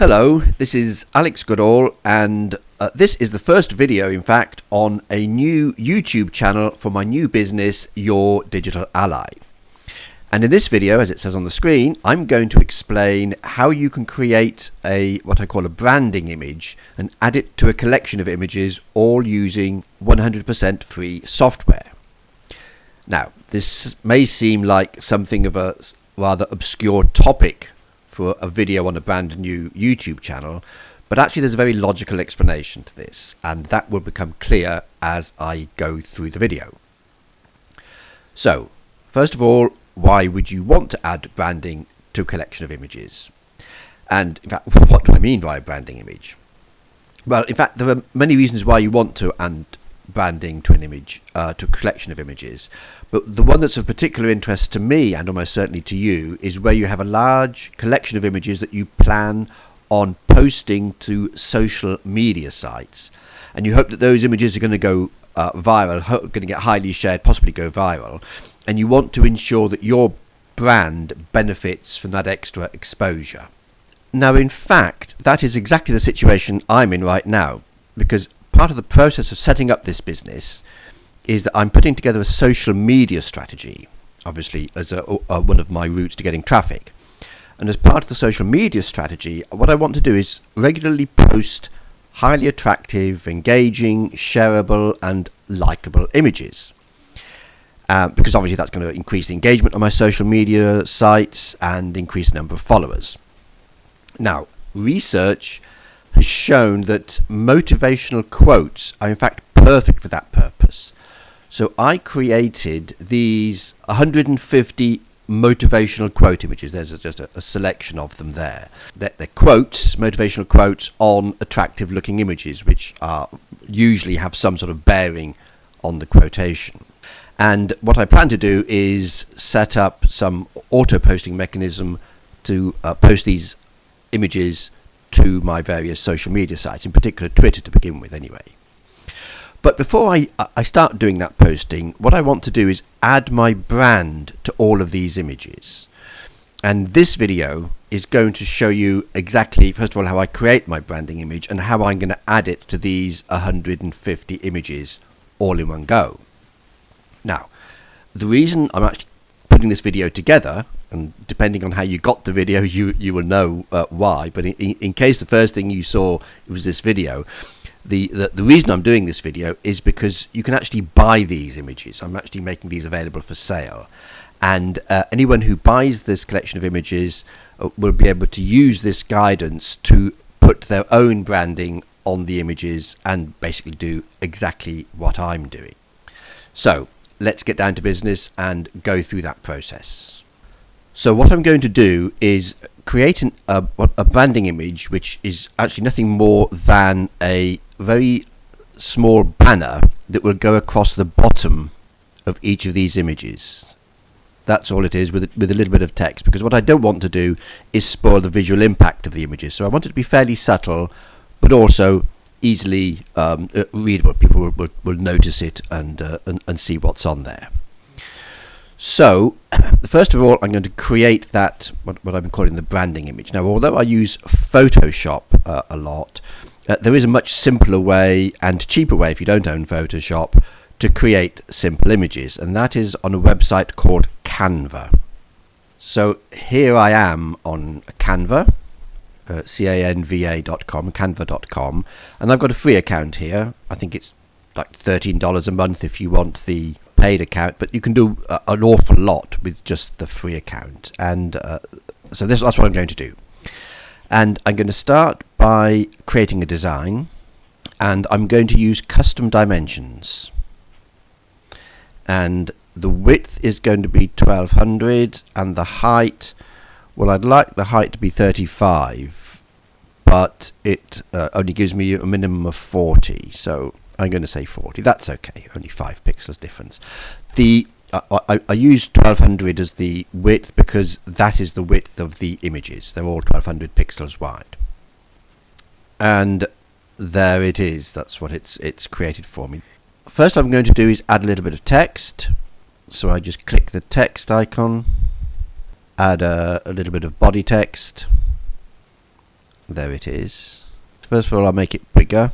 Hello, this is Alex Goodall, and this is the first video, in fact, on a new YouTube channel for my new business, Your Digital Ally. And in this video, as it says on the screen, I'm going to explain how you can create what I call a branding image and add it to a collection of images, all using 100% free software. Now, this may seem like something of a rather obscure topic for a video on a brand new YouTube channel, but actually there's a very logical explanation to this, and that will become clear as I go through the video. So, first of all, why would you want to add branding to a collection of images? And in fact, what do I mean by a branding image? Well, in fact, there are many reasons why you want to add branding to an image, to a collection of images, but the one that's of particular interest to me, and almost certainly to you, is where you have a large collection of images that you plan on posting to social media sites, and you hope that those images are going to go viral, going to get highly shared, possibly go viral, and you want to ensure that your brand benefits from that extra exposure. Now, in fact, that is exactly the situation I'm in right now, because part of the process of setting up this business is that I'm putting together a social media strategy, obviously as one of my routes to getting traffic. And as part of the social media strategy, what I want to do is regularly post highly attractive, engaging, shareable and likable images. Because obviously that's going to increase the engagement on my social media sites and increase the number of followers. Now, research has shown that motivational quotes are in fact perfect for that purpose. So I created these 150 motivational quote images. There's just a selection of them there. They're quotes, motivational quotes on attractive looking images, which usually have some sort of bearing on the quotation. And what I plan to do is set up some auto posting mechanism to post these images to my various social media sites, in particular Twitter to begin with anyway. But before I start doing that posting, what I want to do is add my brand to all of these images. And this video is going to show you exactly, first of all, how I create my branding image and how I'm going to add it to these 150 images all in one go. Now, the reason I'm actually putting this video together, and depending on how you got the video, you will know why. But in case the first thing you saw was this video, the reason I'm doing this video is because you can actually buy these images. I'm actually making these available for sale, and anyone who buys this collection of images will be able to use this guidance to put their own branding on the images and basically do exactly what I'm doing. So let's get down to business and go through that process. So what I'm going to do is create a branding image, which is actually nothing more than a very small banner that will go across the bottom of each of these images. That's all it is, with a little bit of text, because what I don't want to do is spoil the visual impact of the images. So I want it to be fairly subtle, but also easily readable. People will notice it and see what's on there. So, first of all, I'm going to create that, what I'm calling the branding image. Now, although I use Photoshop a lot, there is a much simpler way and cheaper way, if you don't own Photoshop, to create simple images, and that is on a website called Canva. So here I am on Canva, canva.com, canva.com, and I've got a free account here. I think it's like $13 a month if you want the paid account, but you can do an awful lot with just the free account. And so that's what I'm going to do. And I'm going to start by creating a design, and I'm going to use custom dimensions. And the width is going to be 1200, and the height, well, I'd like the height to be 35, but it only gives me a minimum of 40, so I'm going to say 40. That's okay, only 5 pixels difference. I use 1200 as the width because that is the width of the images. They're all 1200 pixels wide. And there it is. That's what it's created for me. First I'm going to do is add a little bit of text. So I just click the text icon, add a little bit of body text, There it is. First of all, I'll make it bigger.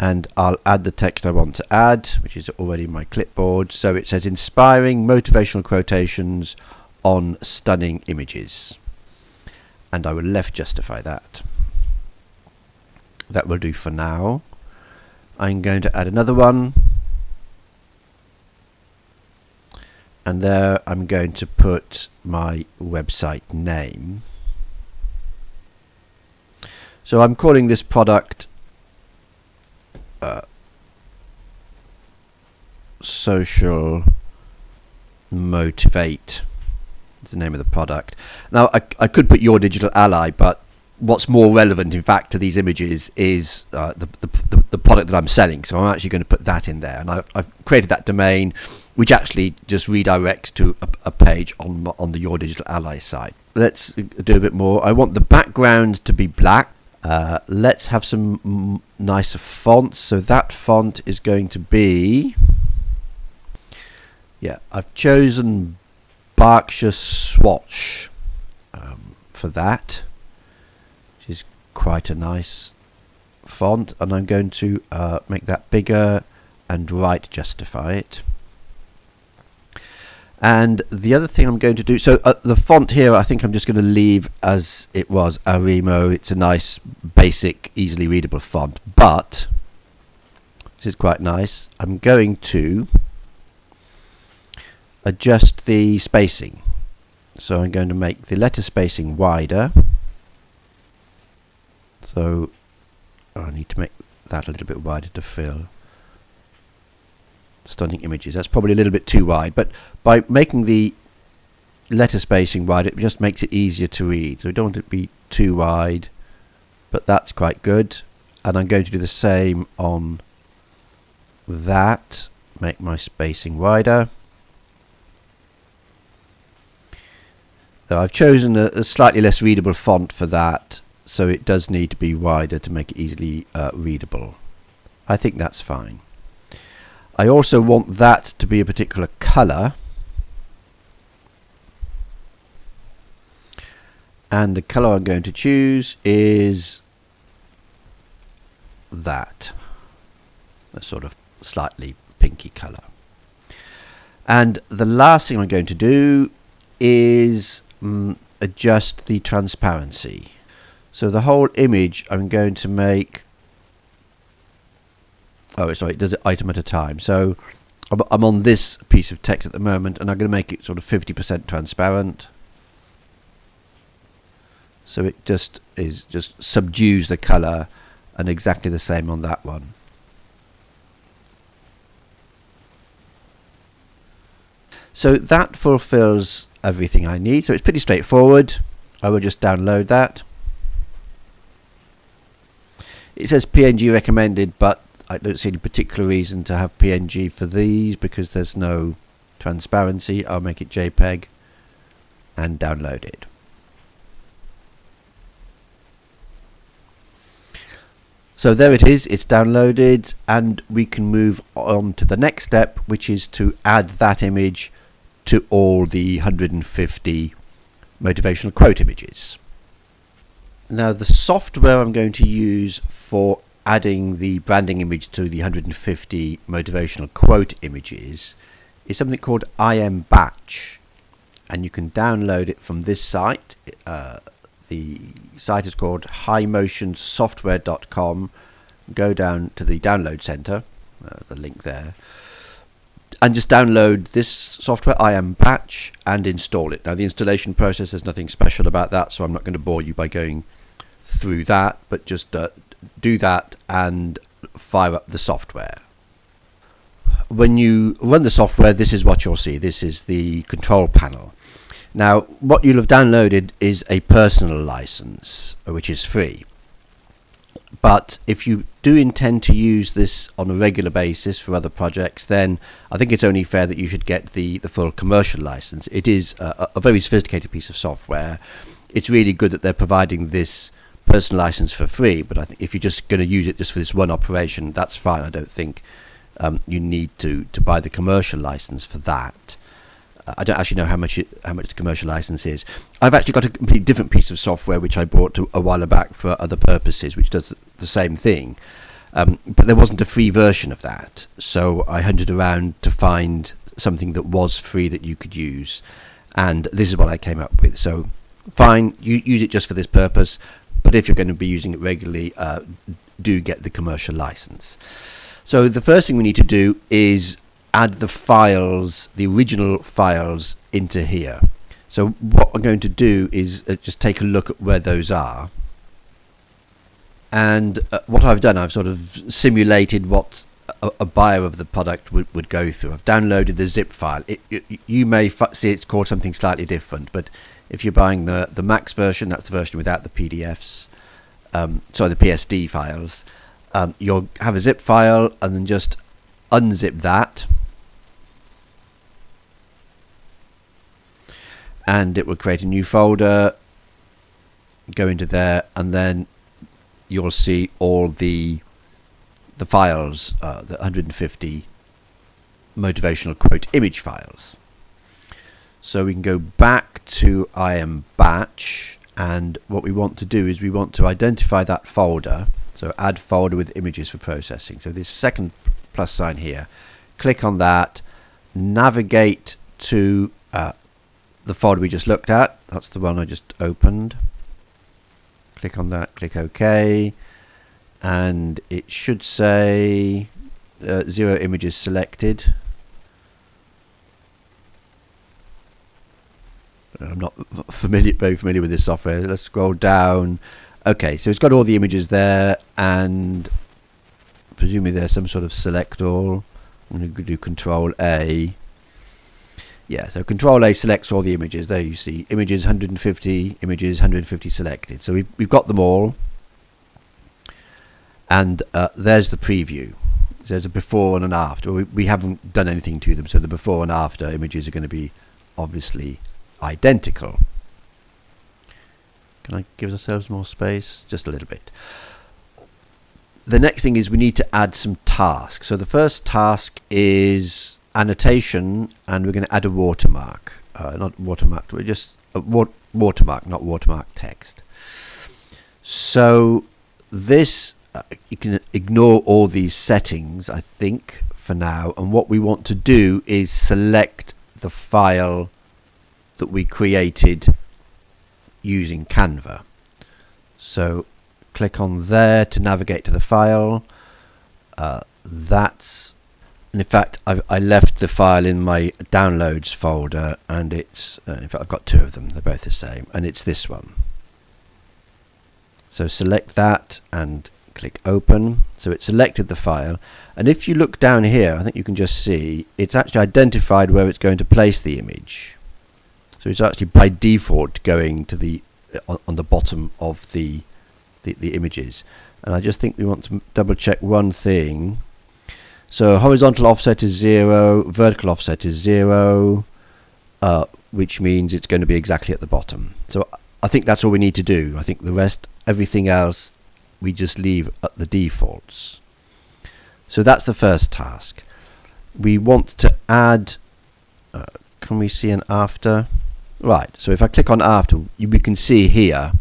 And I'll add the text I want to add, which is already in my clipboard. So it says inspiring motivational quotations on stunning images. And I will left justify that. That will do for now. I'm going to add another one. And there I'm going to put my website name. So I'm calling this product Social Motivate. It's the name of the product. Now I could put Your Digital Ally, but what's more relevant in fact to these images is the product that I'm selling. So I'm actually going to put that in there, and I've created that domain, which actually just redirects to a page on the Your Digital Ally site. Let's do a bit more. I want the background to be black. Let's have some nicer fonts. So that font is going to be, I've chosen Berkshire Swatch for that, which is quite a nice font, and I'm going to make that bigger and right justify it. And the other thing I'm going to do, so the font here I think I'm just going to leave as it was, Arimo. It's a nice basic easily readable font, but this is quite nice. I'm going to adjust the spacing. So I'm going to make the letter spacing wider. So I need to make that a little bit wider to fill. Stunning images. That's probably a little bit too wide, but by making the letter spacing wide, it just makes it easier to read. So we don't want it to be too wide, but that's quite good. And I'm going to do the same on that. Make my spacing wider. So I've chosen a slightly less readable font for that, so it does need to be wider to make it easily readable. I think that's fine. I also want that to be a particular colour, and the colour I'm going to choose is that, a sort of slightly pinky colour. And the last thing I'm going to do is adjust the transparency. So the whole image I'm going to make, it does it item at a time. So I'm on this piece of text at the moment, and I'm going to make it sort of 50% transparent. So it just subdues the colour, and exactly the same on that one. So that fulfills everything I need. So it's pretty straightforward. I will just download that. It says PNG recommended, but I don't see any particular reason to have PNG for these because there's no transparency. I'll make it JPEG and download it. So there it is, it's downloaded, and we can move on to the next step, which is to add that image to all the 150 motivational quote images. Now the software I'm going to use for adding the branding image to the 150 motivational quote images is something called Batch, and you can download it from this site. The site is called highmotionsoftware.com. Go down to the download center, the link there, and just download this software, Batch, and install it. Now the installation process, there's nothing special about that, so I'm not going to bore you by going through that, but just do that and fire up the software. When you run the software, this is what you'll see. This is the control panel. Now what you'll have downloaded is a personal license, which is free. But if you do intend to use this on a regular basis for other projects, then I think it's only fair that you should get the full commercial license. It is a very sophisticated piece of software. It's really good that they're providing this personal license for free, but I think if you're just going to use it just for this one operation, that's fine. I don't think you need to buy the commercial license for that. I don't actually know how much the commercial license is. I've actually got a completely different piece of software which I bought a while back for other purposes, which does the same thing. But there wasn't a free version of that, so I hunted around to find something that was free that you could use, and this is what I came up with. So fine, you use it just for this purpose, but if you're going to be using it regularly, do get the commercial license. So the first thing we need to do is add the files, the original files, into here. So what I'm going to do is just take a look at where those are. And what I've done, I've sort of simulated what a buyer of the product would go through. I've downloaded the zip file. You may see it's called something slightly different, but if you're buying the Max version, that's the version without the PDFs, sorry, the PSD files, you'll have a zip file and then just unzip that. And it will create a new folder, go into there, and then you'll see all the files, the 150 motivational quote image files. So we can go back to IM batch, and what we want to do is we want to identify that folder. So add folder with images for processing. So this second plus sign here, click on that, navigate to the folder we just looked at. That's the one I just opened. Click on that, click OK, and it should say 0 images selected. I'm not very familiar with this software. Let's scroll down. Okay, so it's got all the images there, and presumably there's some sort of select all. I'm going to do Control A. Yeah, so Control A selects all the images. There you see images 150, images 150 selected. So we've got them all. And there's the preview. There's a before and an after. We haven't done anything to them, so the before and after images are going to be obviously identical. Can I give ourselves more space? Just a little bit. The next thing is we need to add some tasks. So the first task is annotation, and we're going to add a watermark. Not watermark, we're just a watermark, not watermark text. So this, you can ignore all these settings, I think, for now. And what we want to do is select the file that we created using Canva. So click on there to navigate to the file. And in fact, I left the file in my downloads folder, and it's in fact I've got two of them. They're both the same, and it's this one. So select that and click open. So it selected the file, and if you look down here, I think you can just see it's actually identified where it's going to place the image. So it's actually by default going to the on the bottom of the images. And I just think we want to double check one thing. So horizontal offset is 0, vertical offset is 0, which means it's going to be exactly at the bottom. So I think that's all we need to do. I think the rest, everything else, we just leave at the defaults. So that's the first task. We want to add, can we see an after? Right, so if I click on after, we can see here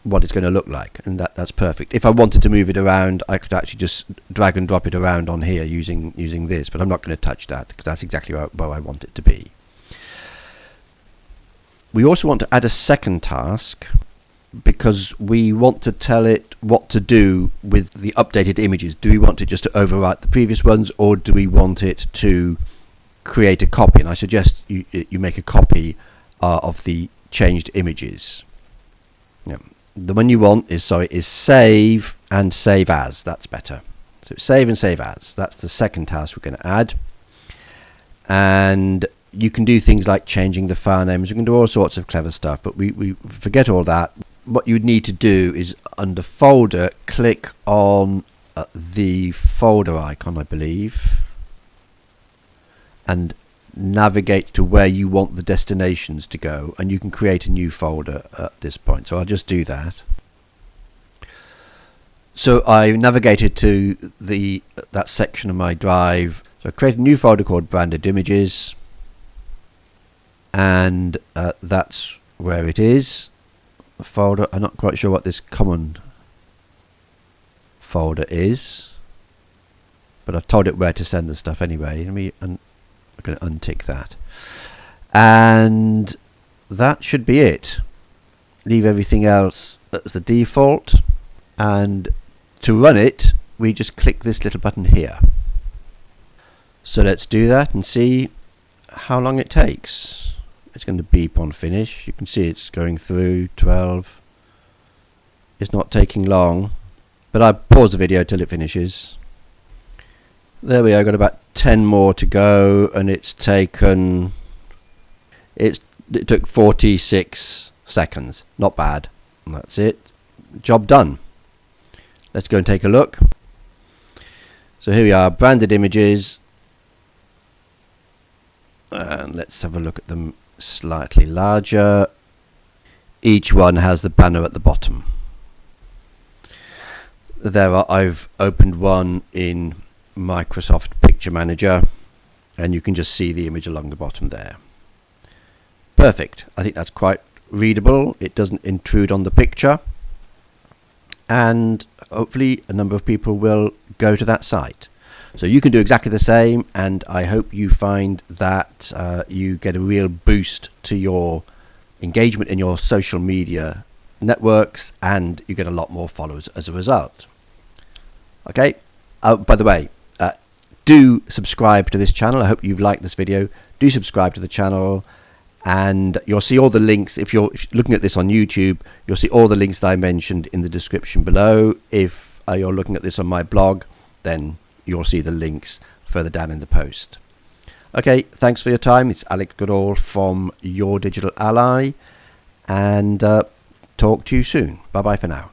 what it's going to look like, and that's perfect. If I wanted to move it around, I could actually just drag and drop it around on here using this, but I'm not going to touch that because that's exactly where I want it to be. We also want to add a second task because we want to tell it what to do with the updated images. Do we want it just to overwrite the previous ones, or do we want it to create a copy? And I suggest you make a copy of the changed images. Yeah. The one you want is save and save as. That's better. So save and save as. That's the second task we're going to add. And you can do things like changing the file names. You can do all sorts of clever stuff, but we forget all that. What you need to do is under folder, click on the folder icon, I believe, and navigate to where you want the destinations to go, and you can create a new folder at this point. So I'll just do that. So I navigated to that section of my drive. So I create a new folder called BrandingImages. and that's where it is. The folder, I'm not quite sure what this common folder is, but I've told it where to send the stuff anyway. I'm going to untick that, and that should be it. Leave everything else as the default, and to run it we just click this little button here. So let's do that and see how long it takes. It's going to beep on finish. You can see it's going through 12. It's not taking long, but I pause the video till it finishes. There we are, got about 10 more to go, and it took 46 seconds. Not bad. And that's it. Job done. Let's go and take a look. So here we are, branded images, and let's have a look at them slightly larger. Each one has the banner at the bottom. I've opened one in Microsoft Picture Manager, and you can just see the image along the bottom there. Perfect. I think that's quite readable. It doesn't intrude on the picture, and hopefully a number of people will go to that site. So you can do exactly the same, and I hope you find that you get a real boost to your engagement in your social media networks, and you get a lot more followers as a result. Okay. By the way, do subscribe to this channel. I hope you've liked this video. Do subscribe to the channel, and you'll see all the links. If you're looking at this on YouTube, you'll see all the links that I mentioned in the description below. If you're looking at this on my blog, then you'll see the links further down in the post. Okay, thanks for your time. It's Alex Goodall from Your Digital Ally, and talk to you soon. Bye bye for now.